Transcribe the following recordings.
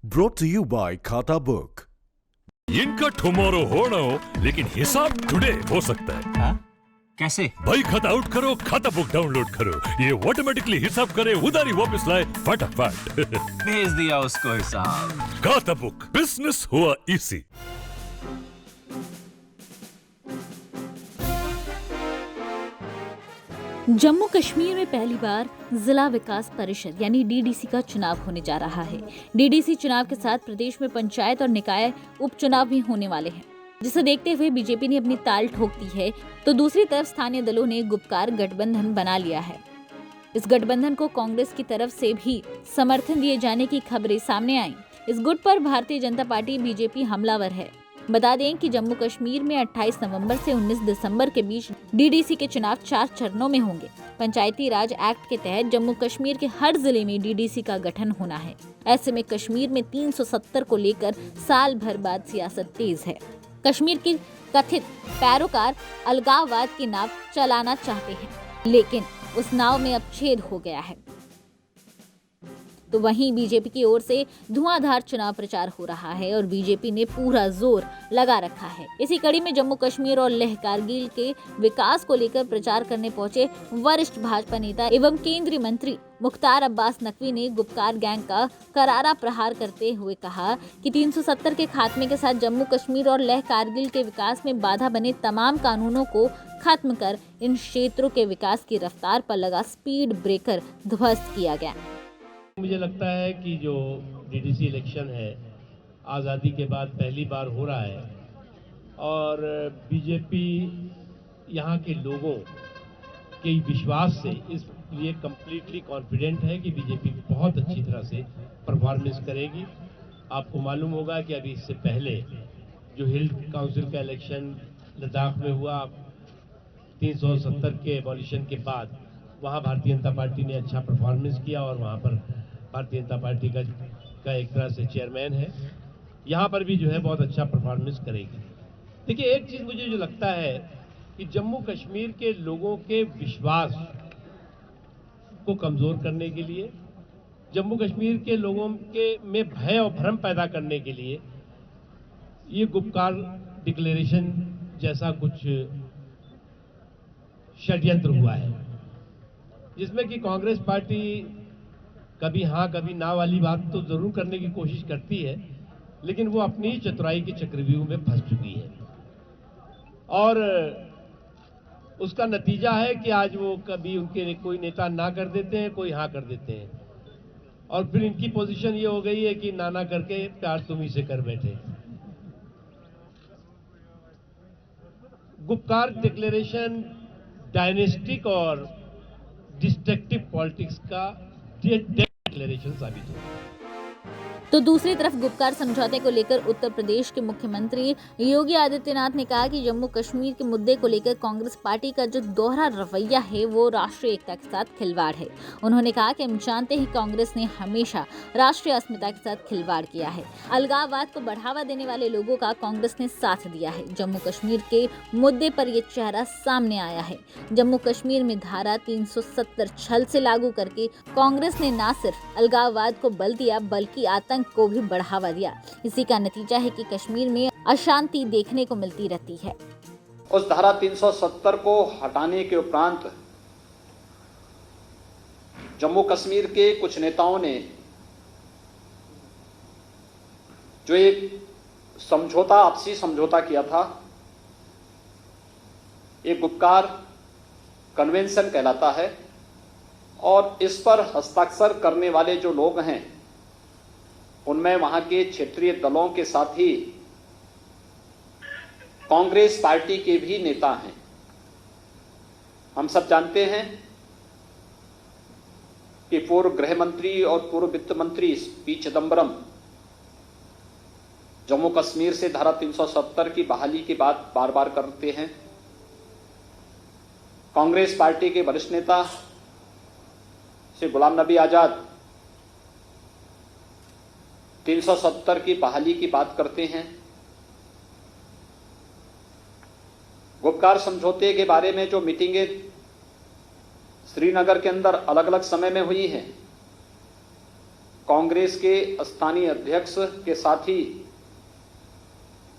Brought to you by खाता book. इनका tomorrow होना हो लेकिन हिसाब टुडे हो सकता है। हाँ? कैसे? भाई खाता आउट करो, खाता बुक डाउनलोड करो, ये ऑटोमेटिकली हिसाब करे, उधारी वापस लाए फटाफट। भेज दिया उसको हिसाब। खाता बुक, बिजनेस हुआ इजी। जम्मू कश्मीर में पहली बार जिला विकास परिषद यानी डीडीसी का चुनाव होने जा रहा है। डीडीसी चुनाव के साथ प्रदेश में पंचायत और निकाय उपचुनाव भी होने वाले हैं, जिसे देखते हुए बीजेपी ने अपनी ताल ठोक दी है, तो दूसरी तरफ स्थानीय दलों ने गुपकार गठबंधन बना लिया है। इस गठबंधन को कांग्रेस की तरफ से भी समर्थन दिए जाने की खबरें सामने आई। इस गुट पर भारतीय जनता पार्टी बीजेपी हमलावर है। बता दें कि जम्मू कश्मीर में 28 नवंबर से 19 दिसंबर के बीच डीडीसी के चुनाव 4 चरणों में होंगे। पंचायती राज एक्ट के तहत जम्मू कश्मीर के हर जिले में डीडीसी का गठन होना है। ऐसे में कश्मीर में 370 को लेकर साल भर बाद सियासत तेज है। कश्मीर के कथित पैरोकार अलगाववाद की नाव चलाना चाहते हैं, लेकिन उस नाव में अब छेद हो गया है। तो वहीं बीजेपी की ओर से धुआंधार चुनाव प्रचार हो रहा है और बीजेपी ने पूरा जोर लगा रखा है। इसी कड़ी में जम्मू कश्मीर और लेह कारगिल के विकास को लेकर प्रचार करने पहुंचे वरिष्ठ भाजपा नेता एवं केंद्रीय मंत्री मुख्तार अब्बास नकवी ने गुपकार गैंग का करारा प्रहार करते हुए कहा कि 370 के खात्मे के साथ जम्मू कश्मीर और लेह कारगिल के विकास में बाधा बने तमाम कानूनों को खत्म कर इन क्षेत्रों के विकास की रफ्तार पर लगा स्पीड ब्रेकर ध्वस्त किया गया। मुझे लगता है कि जो डीडीसी इलेक्शन है आज़ादी के बाद पहली बार हो रहा है और बीजेपी यहाँ के लोगों के विश्वास से इसलिए कम्प्लीटली कॉन्फिडेंट है कि बीजेपी बहुत अच्छी तरह से परफॉर्मेंस करेगी। आपको मालूम होगा कि अभी इससे पहले जो हिल काउंसिल का इलेक्शन लद्दाख में हुआ 370 के एबॉलिशन के बाद, वहाँ भारतीय जनता पार्टी ने अच्छा परफॉर्मेंस किया और वहाँ पर भारतीय जनता पार्टी का एक तरह से चेयरमैन है। यहाँ पर भी जो है बहुत अच्छा परफॉर्मेंस करेगी। देखिए, एक चीज़ मुझे जो लगता है कि जम्मू कश्मीर के लोगों के विश्वास को कमज़ोर करने के लिए, जम्मू कश्मीर के लोगों के में भय और भ्रम पैदा करने के लिए ये गुपकार डिक्लेरेशन जैसा कुछ षड्यंत्र हुआ है, जिसमें कि कांग्रेस पार्टी कभी हाँ कभी ना वाली बात तो जरूर करने की कोशिश करती है, लेकिन वो अपनी चतुराई के चक्रव्यूह में फंस चुकी है और उसका नतीजा है कि आज वो कभी उनके कोई नेता ना कर देते हैं, कोई हाँ कर देते हैं और फिर इनकी पोजीशन ये हो गई है कि ना करके प्यार तुम ही से कर बैठे। गुपकार डिक्लेरेशन डायनेस्टिक और डिस्ट्रक्टिव पॉलिटिक्स का डिक्लेरेशन साबित हुआ। तो दूसरी तरफ गुपकार समझौते को लेकर उत्तर प्रदेश के मुख्यमंत्री योगी आदित्यनाथ ने कहा कि जम्मू कश्मीर के मुद्दे को लेकर कांग्रेस पार्टी का जो दोहरा रवैया है वो राष्ट्रीय एकता के साथ खिलवाड़ है। उन्होंने कहा कि हम जानते हैं कांग्रेस ने हमेशा राष्ट्रीय अस्मिता के साथ खिलवाड़ किया है। अलगाववाद को बढ़ावा देने वाले लोगों का कांग्रेस ने साथ दिया है। जम्मू कश्मीर के मुद्दे पर यह चेहरा सामने आया है। जम्मू कश्मीर में धारा 370 छल से लागू करके कांग्रेस ने न सिर्फ अलगाववाद को बल दिया बल्कि आतंक को भी बढ़ावा दिया। इसी का नतीजा है कि कश्मीर में अशांति देखने को मिलती रहती है। उस धारा 370 को हटाने के उपरांत जम्मू कश्मीर के कुछ नेताओं ने जो एक समझौता, आपसी समझौता किया था, एक गुपकार कन्वेंशन कहलाता है और इस पर हस्ताक्षर करने वाले जो लोग हैं उनमें वहां के क्षेत्रीय दलों के साथ ही कांग्रेस पार्टी के भी नेता हैं। हम सब जानते हैं कि पूर्व गृह मंत्री और पूर्व वित्त मंत्री पी चिदंबरम जम्मू कश्मीर से धारा 370 की बहाली की बात बार बार करते हैं। कांग्रेस पार्टी के वरिष्ठ नेता श्री गुलाम नबी आजाद 370 की बहाली की बात करते हैं। गुपकार समझौते के बारे में जो मीटिंगें श्रीनगर के अंदर अलग अलग समय में हुई हैं, कांग्रेस के स्थानीय अध्यक्ष के साथ ही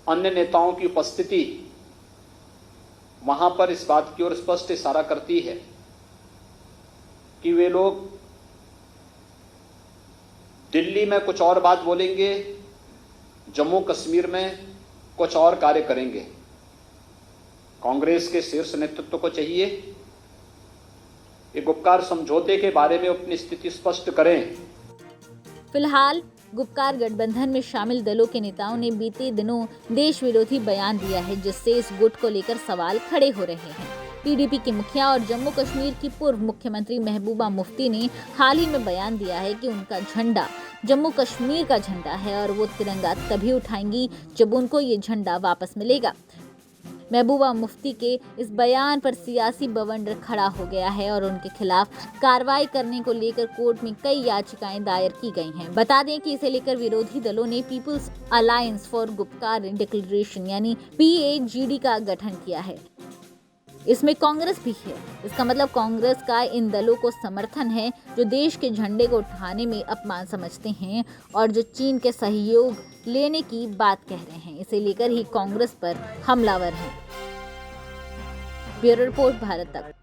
अन्य नेताओं की उपस्थिति वहां पर इस बात की ओर स्पष्ट इशारा करती है कि वे लोग दिल्ली में कुछ और बात बोलेंगे, जम्मू कश्मीर में कुछ और कार्य करेंगे। कांग्रेस के शीर्ष नेतृत्व को चाहिए कि गुपकार समझौते के बारे में अपनी स्थिति स्पष्ट करें। फिलहाल गुपकार गठबंधन में शामिल दलों के नेताओं ने बीते दिनों देश विरोधी बयान दिया है, जिससे इस गुट को लेकर सवाल खड़े हो रहे हैं। पीडीपी की मुखिया और जम्मू कश्मीर की पूर्व मुख्यमंत्री महबूबा मुफ्ती ने हाल ही में बयान दिया है कि उनका झंडा जम्मू कश्मीर का झंडा है और वो तिरंगा तभी उठाएंगी जब उनको ये झंडा वापस मिलेगा। महबूबा मुफ्ती के इस बयान पर सियासी बवंडर खड़ा हो गया है और उनके खिलाफ कार्रवाई करने को लेकर कोर्ट में कई याचिकाएं दायर की गई हैं। बता दें कि इसे लेकर विरोधी दलों ने people's alliance for Gupkar declaration यानी PAGD का गठन किया है। इसमें कांग्रेस भी है। इसका मतलब कांग्रेस का इन दलों को समर्थन है जो देश के झंडे को उठाने में अपमान समझते हैं और जो चीन के सहयोग लेने की बात कह रहे हैं। इसे लेकर ही कांग्रेस पर हमलावर हैं। ब्यूरो रिपोर्ट, भारत तक।